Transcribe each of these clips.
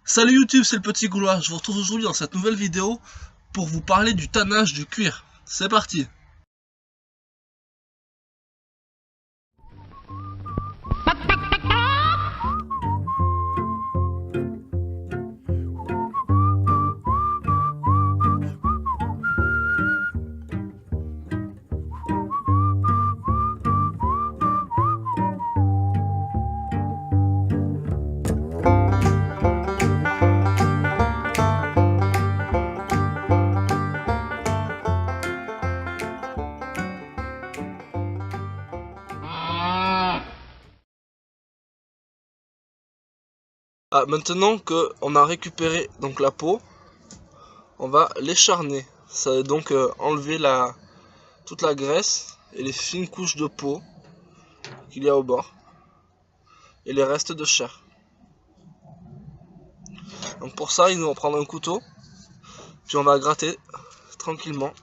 Salut YouTube, c'est le petit Gaulois. Je vous retrouve aujourd'hui dans cette nouvelle vidéo pour vous parler du tannage du cuir. C'est parti. Maintenant que on a récupéré donc la peau, on va l'écharner. Ça va donc enlever toute la graisse et les fines couches de peau qu'il y a au bord et les restes de chair. Donc pour ça, ils vont prendre un couteau, puis on va gratter tranquillement.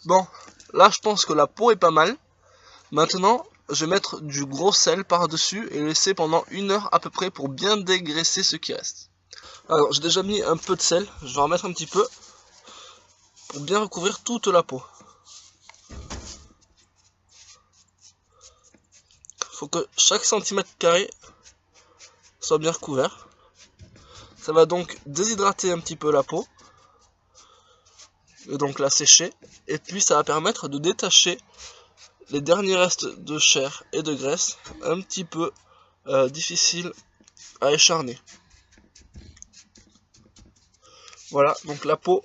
Bon, là je pense que la peau est pas mal. Maintenant, je vais mettre du gros sel par-dessus et laisser pendant 1 heure à peu près pour bien dégraisser ce qui reste. Alors, j'ai déjà mis un peu de sel, je vais en mettre un petit peu pour bien recouvrir toute la peau. Il faut que chaque centimètre carré soit bien recouvert. Ça va donc déshydrater un petit peu la peau et donc la sécher. Et puis ça va permettre de détacher les derniers restes de chair et de graisse un petit peu difficiles à écharner. Voilà, donc la peau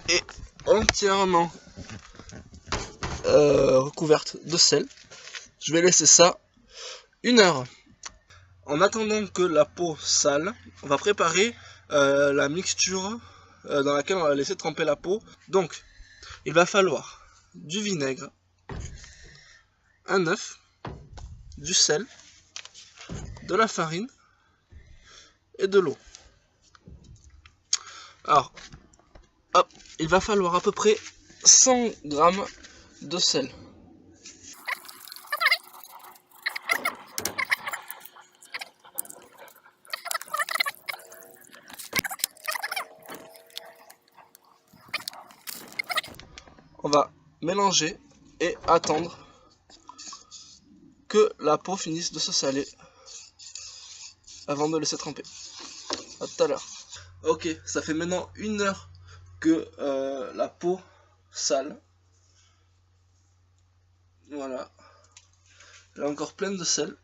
est entièrement recouverte de sel. Je vais laisser ça 1 heure. En attendant que la peau sale, on va préparer la mixture dans laquelle on va laisser tremper la peau. Donc, il va falloir du vinaigre, un œuf, du sel, de la farine et de l'eau. Alors, hop, il va falloir à peu près 100 g de sel. On va mélanger et attendre que la peau finisse de se saler avant de laisser tremper. A tout à l'heure. Ok, ça fait maintenant 1 heure que la peau sale. Voilà. Elle est encore pleine de sel.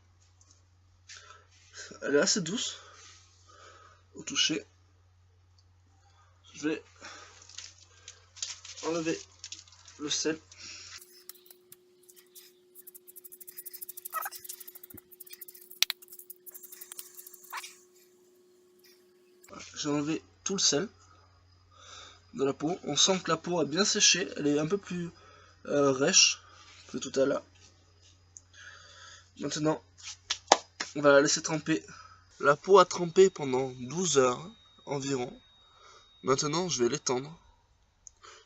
Elle est assez douce au toucher. Je vais enlever le sel. J'ai enlevé tout le sel de la peau. On sent que la peau a bien séché. Elle est un peu plus rêche que tout à l'heure. Maintenant, on va la laisser tremper. La peau a trempé pendant 12 heures environ. Maintenant, je vais l'étendre.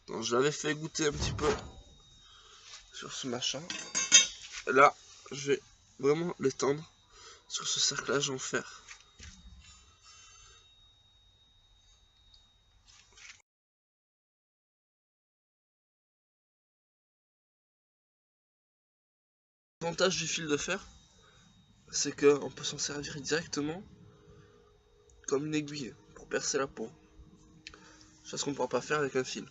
Donc, je l'avais fait goûter un petit peu sur ce machin. Là, je vais vraiment l'étendre sur ce cerclage en fer. L'avantage du fil de fer, c'est qu'on peut s'en servir directement comme une aiguille pour percer la peau. Chose qu'on ne pourra pas faire avec un fil.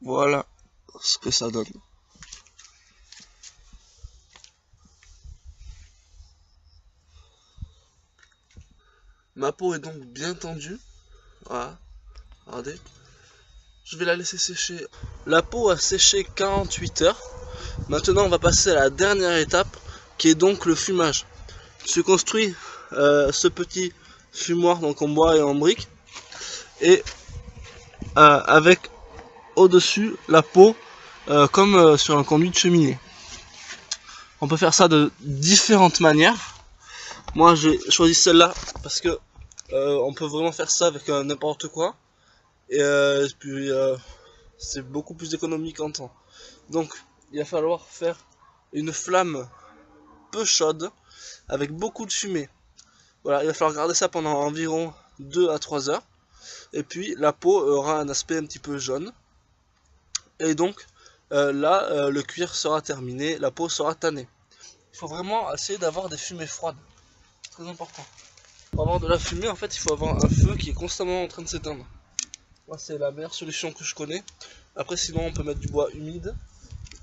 Voilà ce que ça donne. Ma peau est donc bien tendue. Voilà, regardez. Je vais la laisser sécher. La peau a séché 48 heures. Maintenant, on va passer à la dernière étape, qui est donc le fumage. Je construis ce petit fumoir donc en bois et en briques, et avec au-dessus la peau comme sur un conduit de cheminée. On peut faire ça de différentes manières. Moi, j'ai choisi celle-là parce que on peut vraiment faire ça avec n'importe quoi, et puis c'est beaucoup plus économique en temps. Donc il va falloir faire une flamme peu chaude avec beaucoup de fumée. Voilà, il va falloir garder ça pendant environ 2 à 3 heures. Et puis la peau aura un aspect un petit peu jaune. Et donc là, le cuir sera terminé, la peau sera tannée. Il faut vraiment essayer d'avoir des fumées froides. Très important. Pour avoir de la fumée, en fait, il faut avoir un feu qui est constamment en train de s'éteindre. Moi, c'est la meilleure solution que je connais. Après, sinon, on peut mettre du bois humide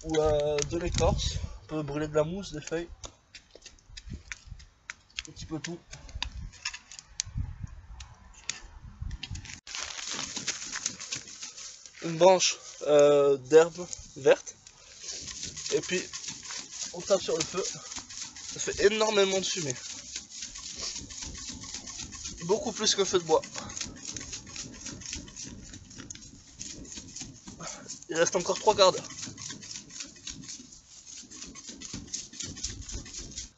ou de l'écorce. On peut brûler de la mousse, des feuilles. Un petit peu tout. Une branche d'herbe verte, et puis on tape sur le feu. Ça fait énormément de fumée, beaucoup plus qu'un feu de bois. Il reste encore 3 quarts d'heure.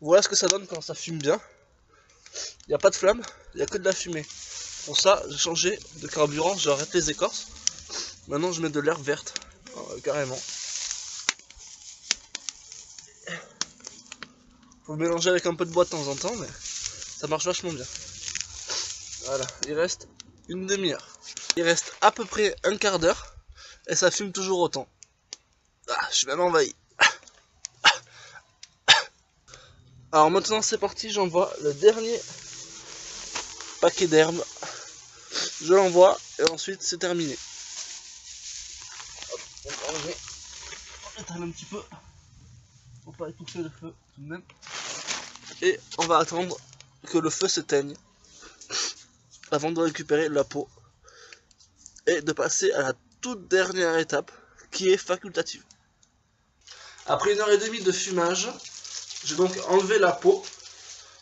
Voilà ce que ça donne quand ça fume bien. Il n'y a pas de flamme, il n'y a que de la fumée. Pour ça, j'ai changé de carburant, j'arrête les écorces. Maintenant, je mets de l'herbe verte, carrément. Faut le mélanger avec un peu de bois de temps en temps, mais ça marche vachement bien. Voilà, il reste une demi-heure. Il reste à peu près un quart d'heure, et ça fume toujours autant. Ah, je suis même envahi. Alors maintenant, c'est parti, j'envoie le dernier paquet d'herbes. Je l'envoie, et ensuite, c'est terminé. Hop, on va enlever. On étale un petit peu. Faut pas étouffer le feu tout de même. Et on va attendre que le feu s'éteigne avant de récupérer la peau et de passer à la toute dernière étape qui est facultative. Après 1h30 de fumage, j'ai donc enlevé la peau.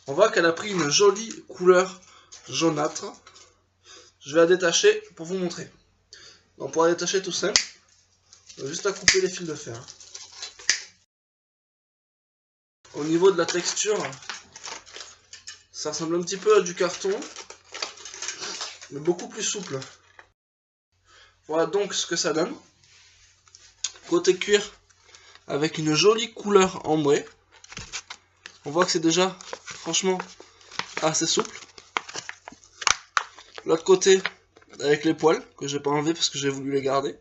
On voit qu'elle a pris une jolie couleur jaunâtre. Je vais la détacher pour vous montrer. Donc pour la détacher, tout simple, juste à couper les fils de fer. Au niveau de la texture, ça ressemble un petit peu à du carton, mais beaucoup plus souple. Voilà donc ce que ça donne. Côté cuir, avec une jolie couleur ambrée. On voit que c'est déjà franchement assez souple. L'autre côté, avec les poils, que j'ai pas enlevé parce que j'ai voulu les garder.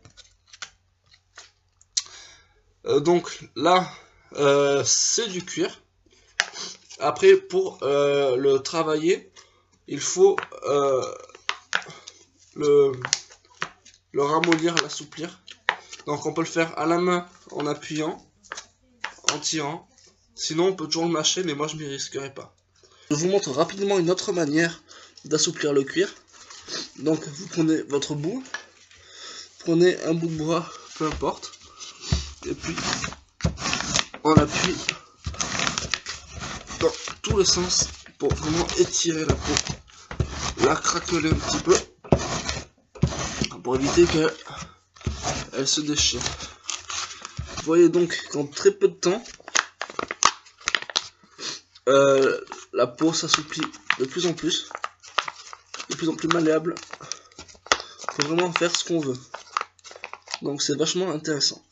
Donc là, c'est du cuir. Après, pour le travailler, il faut le ramollir, l'assouplir. Donc on peut le faire à la main en appuyant, en tirant. Sinon on peut toujours le mâcher, mais moi je m'y risquerai pas. Je vous montre rapidement une autre manière d'assouplir le cuir. Donc vous prenez votre bout, prenez un bout de bois, peu importe, et puis on appuie dans tous les sens pour vraiment étirer la peau, la craqueler un petit peu, pour éviter qu'elle se déchire. Vous voyez donc qu'en très peu de temps, la peau s'assouplit de plus en plus malléable. Il faut vraiment faire ce qu'on veut. Donc c'est vachement intéressant.